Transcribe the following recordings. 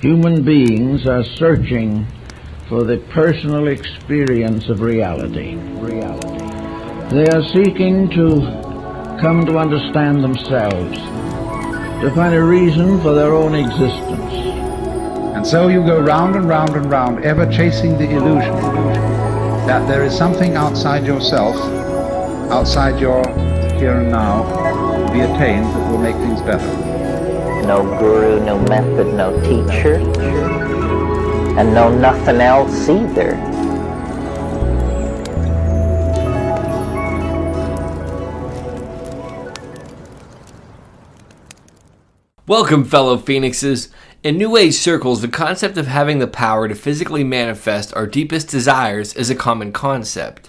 Human beings are searching for the personal experience of reality. They are seeking to come to understand themselves, to find a reason for their own existence. And so you go round and round and round, ever chasing the illusion that there is something outside yourself, outside your here and now, to be attained that will make things better. No guru, no method, no teacher, and no nothing else either. Welcome, fellow Phoenixes. In New Age circles, the concept of having the power to physically manifest our deepest desires is a common concept.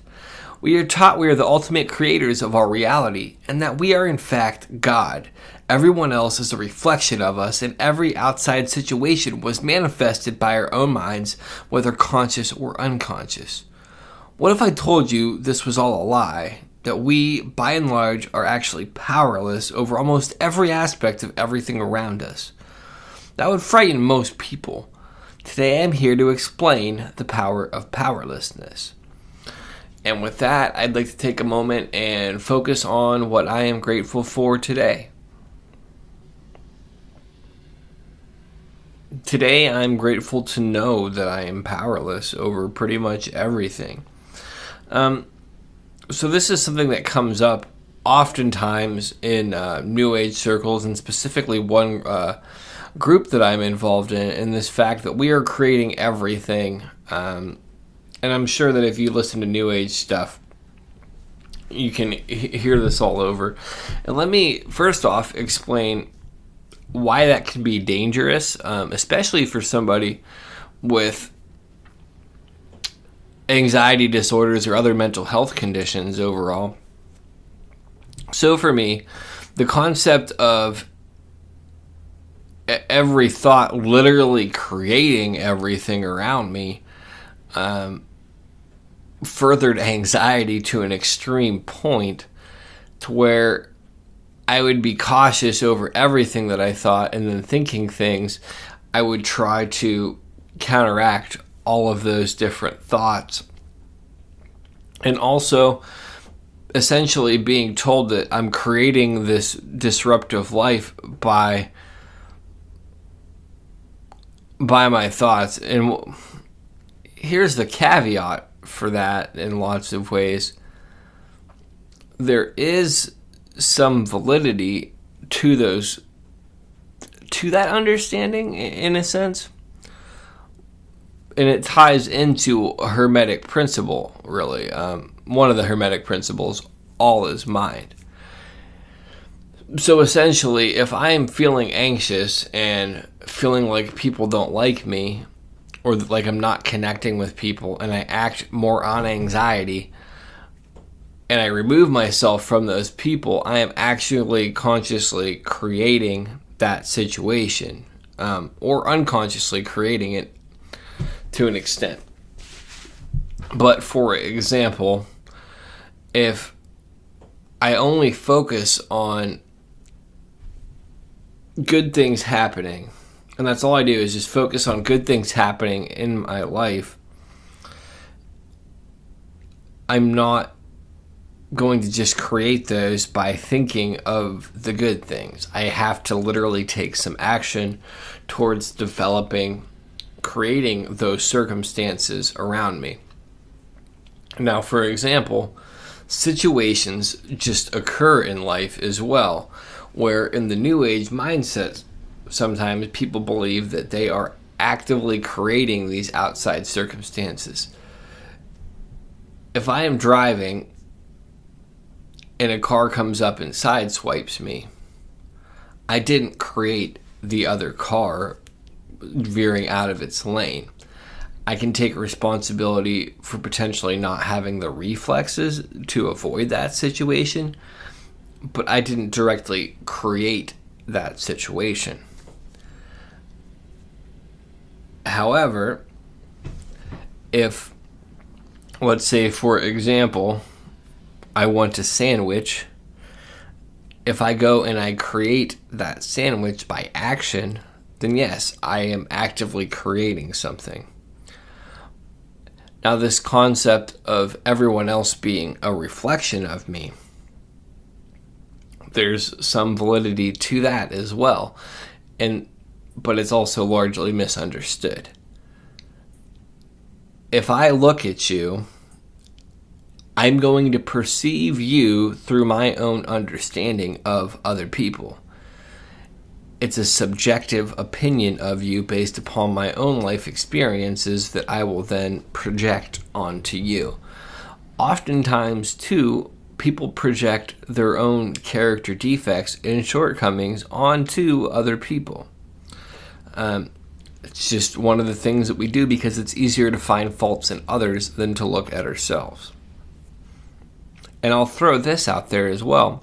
We are taught we are the ultimate creators of our reality, and that we are in fact God. Everyone else is a reflection of us, and every outside situation was manifested by our own minds, whether conscious or unconscious. What if I told you this was all a lie? That we, by and large, are actually powerless over almost every aspect of everything around us? That would frighten most people. Today I'm here to explain the power of powerlessness. And with that, I'd like to take a moment and focus on what I am grateful for today. Today, I'm grateful to know that I am powerless over pretty much everything. So this is something that comes up oftentimes in New Age circles, and specifically one group that I'm involved in this fact that we are creating everything. And I'm sure that if you listen to New Age stuff, you can hear this all over. And let me first off explain why that can be dangerous, especially for somebody with anxiety disorders or other mental health conditions overall. So for me, the concept of every thought literally creating everything around me furthered anxiety to an extreme point, to where I would be cautious over everything that I thought, and then thinking things, I would try to counteract all of those different thoughts. And also, essentially being told that I'm creating this disruptive life by my thoughts. And here's the caveat for that in lots of ways. There is some validity to that understanding in a sense, and it ties into a Hermetic principle, really. One of the Hermetic principles, all is mind. So essentially, if I am feeling anxious and feeling like people don't like me, or like I'm not connecting with people, and I act more on anxiety, and I remove myself from those people, I am actually consciously creating that situation, or unconsciously creating it to an extent. But for example, if I only focus on good things happening, and that's all I do is just focus on good things happening in my life, I'm not going to just create those by thinking of the good things. I have to literally take some action towards creating those circumstances around me. Now, for example, situations just occur in life as well, where in the New Age mindset, sometimes people believe that they are actively creating these outside circumstances. If I am driving and a car comes up and sideswipes me, I didn't create the other car veering out of its lane. I can take responsibility for potentially not having the reflexes to avoid that situation, but I didn't directly create that situation. However, if, let's say, for example, I want a sandwich, if I go and I create that sandwich by action, then yes, I am actively creating something. Now, this concept of everyone else being a reflection of me, there's some validity to that as well, but it's also largely misunderstood. If I look at you, I'm going to perceive you through my own understanding of other people. It's a subjective opinion of you based upon my own life experiences that I will then project onto you. Oftentimes, too, people project their own character defects and shortcomings onto other people. It's just one of the things that we do because it's easier to find faults in others than to look at ourselves. And I'll throw this out there as well.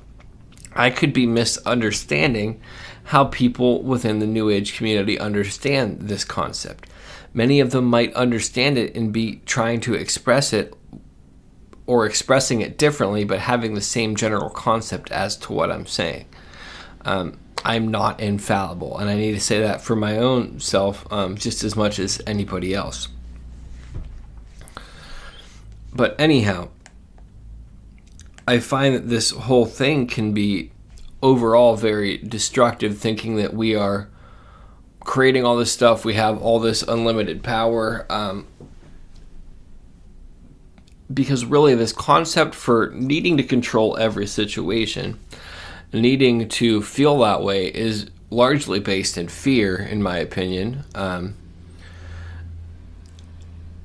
I could be misunderstanding how people within the New Age community understand this concept. Many of them might understand it and be trying to express it or expressing it differently, but having the same general concept as to what I'm saying. I'm not infallible, and I need to say that for my own self just as much as anybody else. But anyhow, I find that this whole thing can be overall very destructive, thinking that we are creating all this stuff, we have all this unlimited power, because really this concept for needing to control every situation, needing to feel that way, is largely based in fear, in my opinion. And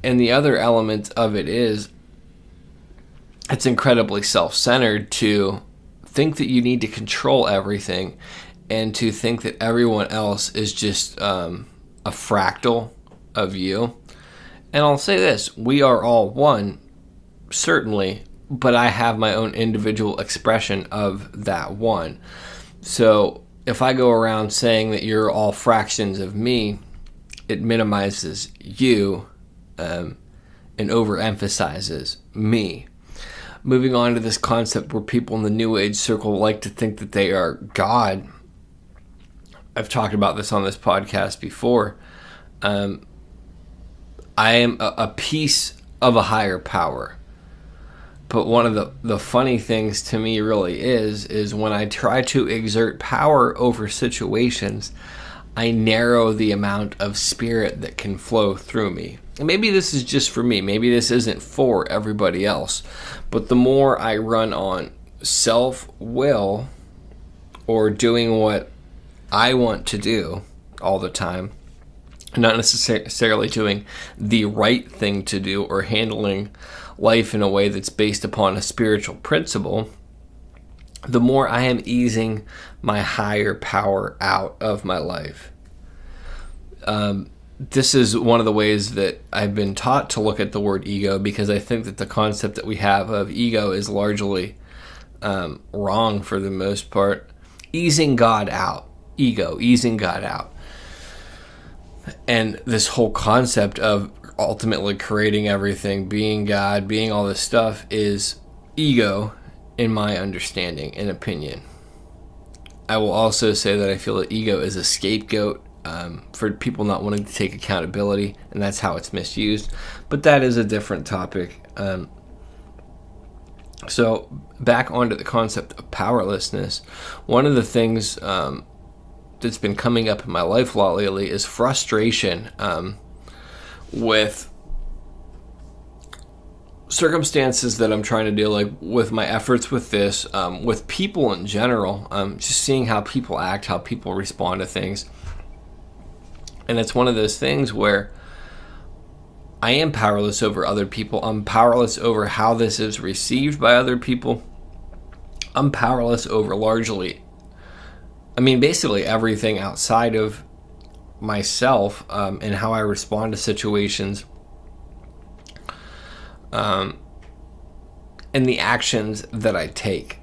the other element of it is it's incredibly self-centered to think that you need to control everything and to think that everyone else is just a fractal of you. And I'll say this, we are all one, certainly, but I have my own individual expression of that one. So if I go around saying that you're all fractions of me, it minimizes you and overemphasizes me. Moving on to this concept where people in the New Age circle like to think that they are God. I've talked about this on this podcast before. I am a piece of a higher power. But one of the funny things to me really is when I try to exert power over situations, I narrow the amount of spirit that can flow through me. And maybe this is just for me. Maybe this isn't for everybody else. But the more I run on self-will or doing what I want to do all the time, not necessarily doing the right thing to do or handling life in a way that's based upon a spiritual principle, the more I am easing my higher power out of my life. This is one of the ways that I've been taught to look at the word ego, because I think that the concept that we have of ego is largely wrong for the most part. Easing God out. Ego, easing God out. And this whole concept of ultimately creating everything, being God, being all this stuff, is ego in my understanding and opinion. I will also say that I feel that ego is a scapegoat for people not wanting to take accountability, and that's how it's misused. But that is a different topic. So back onto the concept of powerlessness. One of the things that's been coming up in my life a lot lately is frustration with circumstances that I'm trying to do, like with my efforts with this, with people in general, just seeing how people act, how people respond to things. And it's one of those things where I am powerless over other people. I'm powerless over how this is received by other people. I'm powerless over basically everything outside of myself, and how I respond to situations, and the actions that I take.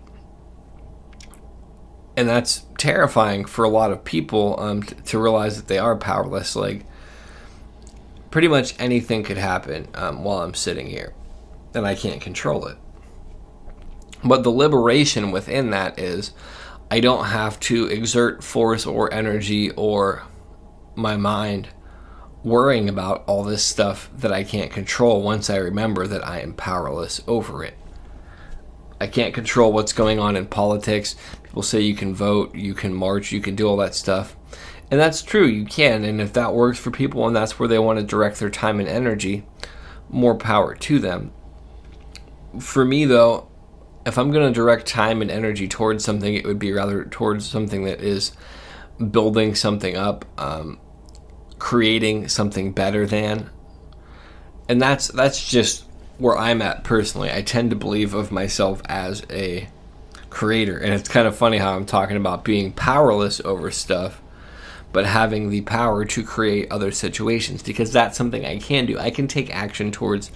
And that's terrifying for a lot of people, to realize that they are powerless. Like, pretty much anything could happen while I'm sitting here, and I can't control it. But the liberation within that is I don't have to exert force or energy or my mind worrying about all this stuff that I can't control once I remember that I am powerless over it. I can't control what's going on in politics. People say you can vote, you can march, you can do all that stuff. And that's true, you can. And if that works for people and that's where they want to direct their time and energy, more power to them. For me, though, if I'm going to direct time and energy towards something, it would be rather towards something that is building something up, creating something better than. And that's just where I'm at personally. I tend to believe of myself as a creator. And it's kind of funny how I'm talking about being powerless over stuff, but having the power to create other situations, because that's something I can do. I can take action towards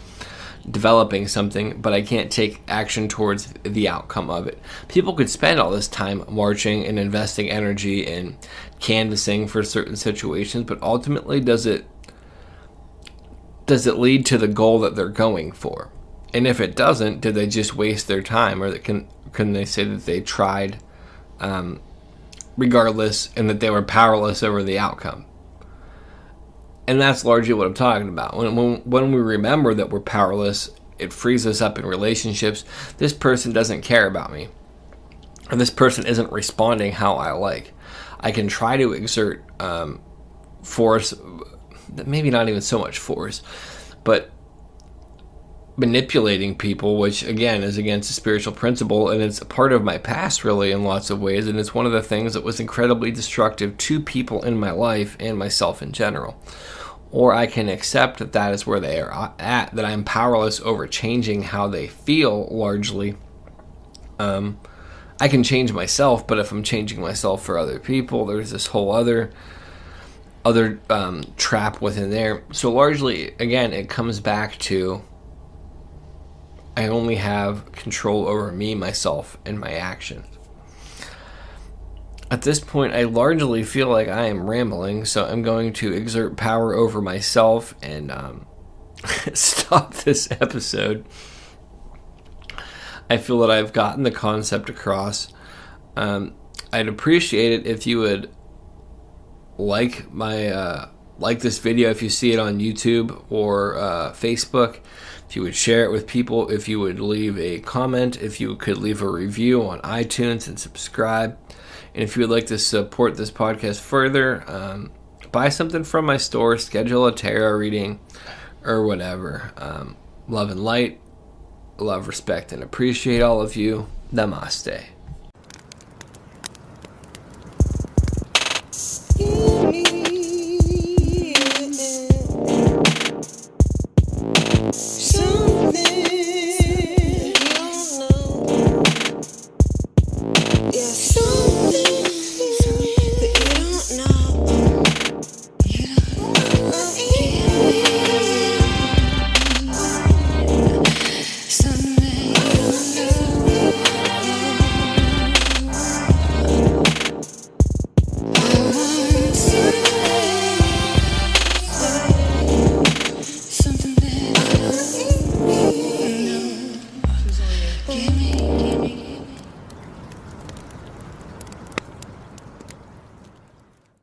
developing something, but I can't take action towards the outcome of it. People could spend all this time marching and investing energy in canvassing for certain situations, but ultimately does it lead to the goal that they're going for? And if it doesn't, did they just waste their time, or can they say that they tried regardless and that they were powerless over the outcome? And that's largely what I'm talking about. When we remember that we're powerless, it frees us up in relationships. This person doesn't care about me, or this person isn't responding how I like. I can try to exert force, maybe not even so much force, but manipulating people, which again is against a spiritual principle, and it's a part of my past really in lots of ways, and it's one of the things that was incredibly destructive to people in my life and myself in general. Or I can accept that that is where they are at, that I'm powerless over changing how they feel largely. I can change myself, but if I'm changing myself for other people, there's this whole other trap within there. So largely, again, it comes back to I only have control over me, myself, and my actions. At this point, I largely feel like I am rambling, so I'm going to exert power over myself and stop this episode. I feel that I've gotten the concept across. I'd appreciate it if you would like this video if you see it on YouTube or Facebook. If you would share it with people, if you would leave a comment, if you could leave a review on iTunes and subscribe. And if you would like to support this podcast further, buy something from my store, schedule a tarot reading, or whatever. Love and light, love, respect, and appreciate all of you. Namaste.